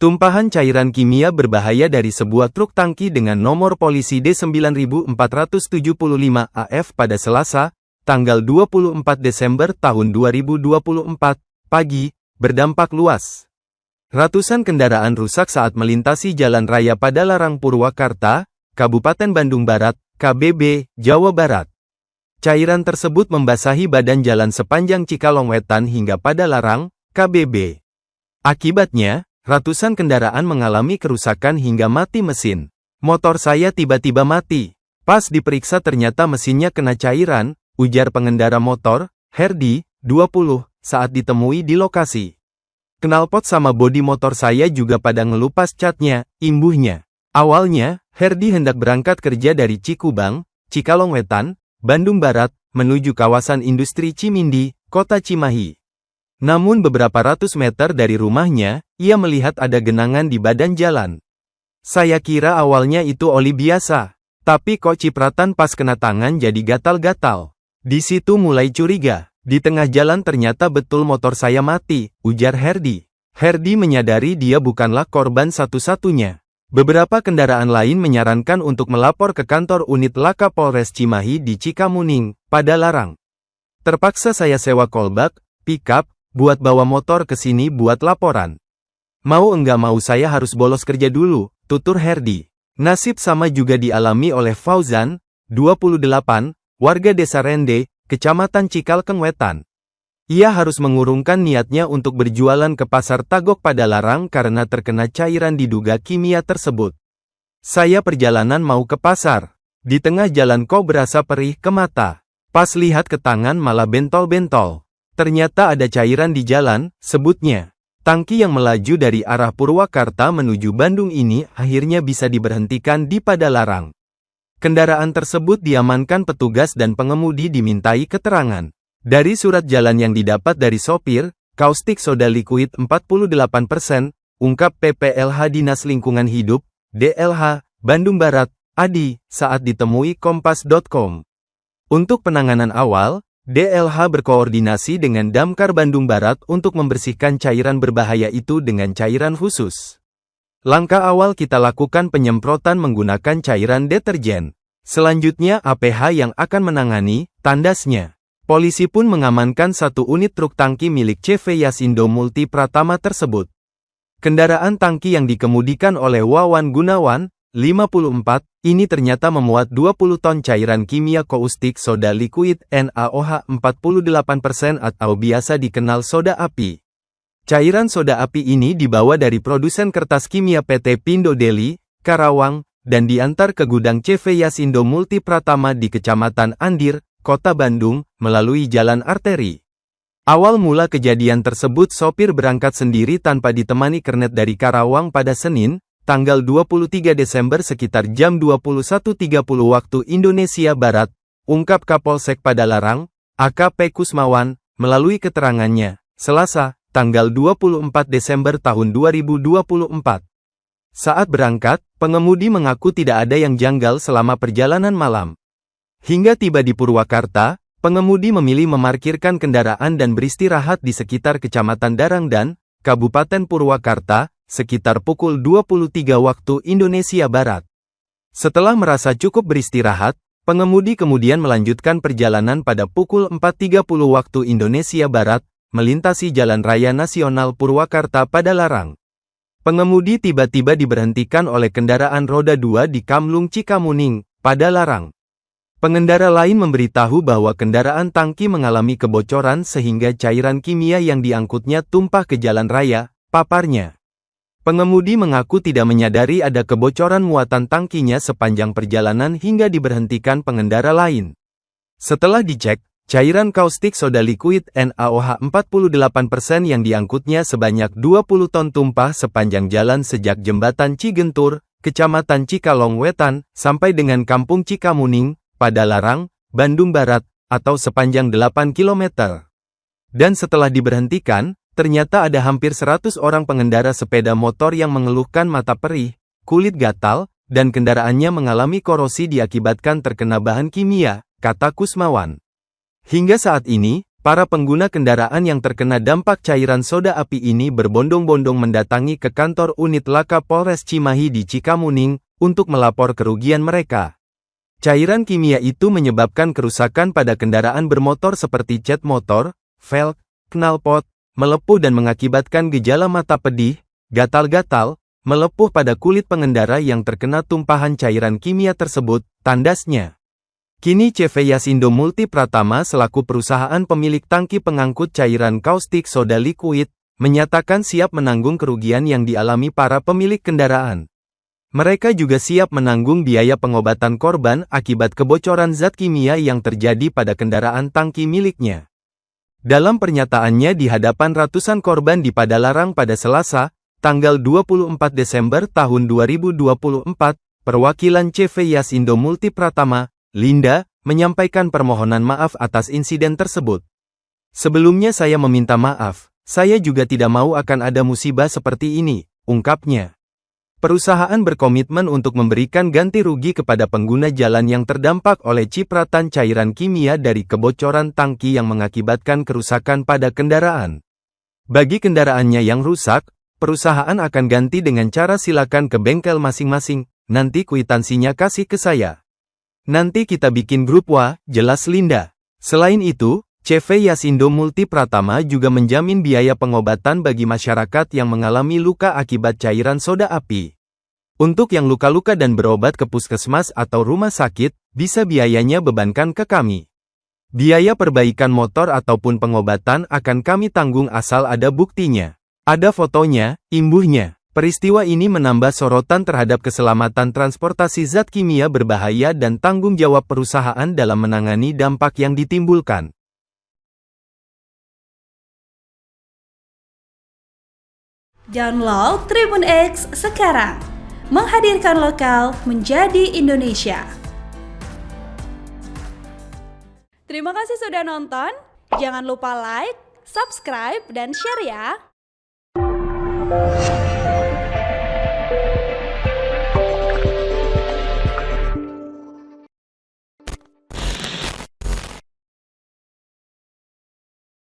Tumpahan cairan kimia berbahaya dari sebuah truk tangki dengan nomor polisi D9475-AF pada Selasa, tanggal 24 Desember tahun 2024, pagi, berdampak luas. Ratusan kendaraan rusak saat melintasi jalan raya Padalarang Purwakarta, Kabupaten Bandung Barat, KBB, Jawa Barat. Cairan tersebut membasahi badan jalan sepanjang Cikalong Wetan hingga Padalarang, KBB. Akibatnya, ratusan kendaraan mengalami kerusakan hingga mati mesin. Motor saya tiba-tiba mati. Pas diperiksa ternyata mesinnya kena cairan, ujar pengendara motor, Herdi, 20, saat ditemui di lokasi. Knalpot sama bodi motor saya juga pada ngelupas catnya, imbuhnya. Awalnya, Herdi hendak berangkat kerja dari Cikubang, Cikalong Wetan, Bandung Barat, menuju kawasan industri Cimindi, Kota Cimahi. Namun beberapa ratus meter dari rumahnya, ia melihat ada genangan di badan jalan. Saya kira awalnya itu oli biasa, tapi kok cipratan pas kena tangan jadi gatal-gatal. Di situ mulai curiga, di tengah jalan ternyata betul motor saya mati, ujar Herdi. Herdi menyadari dia bukanlah korban satu-satunya. Beberapa kendaraan lain menyarankan untuk melapor ke kantor unit laka Polres Cimahi di Cikamuning, Padalarang. Terpaksa saya sewa kolbak, pickup, buat bawa motor ke sini buat laporan. Mau enggak mau saya harus bolos kerja dulu, tutur Herdi. Nasib sama juga dialami oleh Fauzan, 28, warga desa Rende, Kecamatan Cikalkeng Wetan. Ia harus mengurungkan niatnya untuk berjualan ke pasar Tagok Padalarang karena terkena cairan diduga kimia tersebut. Saya perjalanan mau ke pasar. Di tengah jalan kok berasa perih ke mata. Pas lihat ke tangan malah bentol-bentol. Ternyata ada cairan di jalan, sebutnya. Tangki yang melaju dari arah Purwakarta menuju Bandung ini akhirnya bisa diberhentikan di Padalarang. Kendaraan tersebut diamankan petugas dan pengemudi dimintai keterangan. Dari surat jalan yang didapat dari sopir, kaustik soda liquid 48%, ungkap PPLH Dinas Lingkungan Hidup, DLH, Bandung Barat, Adi, saat ditemui kompas.com. Untuk penanganan awal, DLH berkoordinasi dengan Damkar Bandung Barat untuk membersihkan cairan berbahaya itu dengan cairan khusus. Langkah awal kita lakukan penyemprotan menggunakan cairan deterjen. Selanjutnya APH yang akan menangani, tandasnya. Polisi pun mengamankan satu unit truk tangki milik CV Yasindo Multi Pratama tersebut. Kendaraan tangki yang dikemudikan oleh Wawan Gunawan, 54, ini ternyata memuat 20 ton cairan kimia kaustik soda liquid NaOH 48% atau biasa dikenal soda api. Cairan soda api ini dibawa dari produsen kertas kimia PT Pindo Deli, Karawang, dan diantar ke gudang CV Yasindo Multi Pratama di Kecamatan Andir, Kota Bandung, melalui jalan arteri. Awal mula kejadian tersebut sopir berangkat sendiri tanpa ditemani kernet dari Karawang pada Senin, tanggal 23 Desember sekitar jam 21.30 waktu Indonesia Barat, ungkap Kapolsek Padalarang, AKP Kusmawan, melalui keterangannya, Selasa, tanggal 24 Desember tahun 2024. Saat berangkat, pengemudi mengaku tidak ada yang janggal selama perjalanan malam. Hingga tiba di Purwakarta, pengemudi memilih memarkirkan kendaraan dan beristirahat di sekitar Kecamatan Darangdan, Kabupaten Purwakarta, sekitar pukul 23 waktu Indonesia Barat. Setelah merasa cukup beristirahat, pengemudi kemudian melanjutkan perjalanan pada pukul 4.30 waktu Indonesia Barat, melintasi Jalan Raya Nasional Purwakarta Padalarang. Pengemudi tiba-tiba diberhentikan oleh kendaraan roda 2 di Kamlung Cikamuning, Padalarang. Pengendara lain memberitahu bahwa kendaraan tangki mengalami kebocoran sehingga cairan kimia yang diangkutnya tumpah ke jalan raya, paparnya. Pengemudi mengaku tidak menyadari ada kebocoran muatan tangkinya sepanjang perjalanan hingga diberhentikan pengendara lain. Setelah dicek, cairan kaustik soda liquid NaOH 48% yang diangkutnya sebanyak 20 ton tumpah sepanjang jalan sejak Jembatan Cigentur, Kecamatan Cikalong Wetan, sampai dengan Kampung Cikamuning, Padalarang, Bandung Barat, atau sepanjang 8 km. Dan setelah diberhentikan, ternyata ada hampir 100 orang pengendara sepeda motor yang mengeluhkan mata perih, kulit gatal, dan kendaraannya mengalami korosi diakibatkan terkena bahan kimia, kata Kusmawan. Hingga saat ini, para pengguna kendaraan yang terkena dampak cairan soda api ini berbondong-bondong mendatangi ke kantor unit laka Polres Cimahi di Cikamuning untuk melapor kerugian mereka. Cairan kimia itu menyebabkan kerusakan pada kendaraan bermotor seperti cat motor, velg, knalpot, melepuh dan mengakibatkan gejala mata pedih, gatal-gatal, melepuh pada kulit pengendara yang terkena tumpahan cairan kimia tersebut, tandasnya. Kini CV Yasindo Multi Pratama selaku perusahaan pemilik tangki pengangkut cairan kaustik soda liquid, menyatakan siap menanggung kerugian yang dialami para pemilik kendaraan. Mereka juga siap menanggung biaya pengobatan korban akibat kebocoran zat kimia yang terjadi pada kendaraan tangki miliknya. Dalam pernyataannya di hadapan ratusan korban di Padalarang pada Selasa, tanggal 24 Desember tahun 2024, perwakilan CV Yasindo Multi Pratama, Linda, menyampaikan permohonan maaf atas insiden tersebut. Sebelumnya saya meminta maaf, saya juga tidak mau akan ada musibah seperti ini, ungkapnya. Perusahaan berkomitmen untuk memberikan ganti rugi kepada pengguna jalan yang terdampak oleh cipratan cairan kimia dari kebocoran tangki yang mengakibatkan kerusakan pada kendaraan. Bagi kendaraannya yang rusak, perusahaan akan ganti dengan cara silakan ke bengkel masing-masing, nanti kwitansinya kasih ke saya. Nanti kita bikin grup WA, jelas Linda. Selain itu, CV Yasindo Multi Pratama juga menjamin biaya pengobatan bagi masyarakat yang mengalami luka akibat cairan soda api. Untuk yang luka-luka dan berobat ke puskesmas atau rumah sakit, bisa biayanya bebankan ke kami. Biaya perbaikan motor ataupun pengobatan akan kami tanggung asal ada buktinya. Ada fotonya, imbuhnya. Peristiwa ini menambah sorotan terhadap keselamatan transportasi zat kimia berbahaya dan tanggung jawab perusahaan dalam menangani dampak yang ditimbulkan. Download Tribun X sekarang, menghadirkan lokal menjadi Indonesia. Terima kasih sudah nonton, jangan lupa like, subscribe, dan share ya.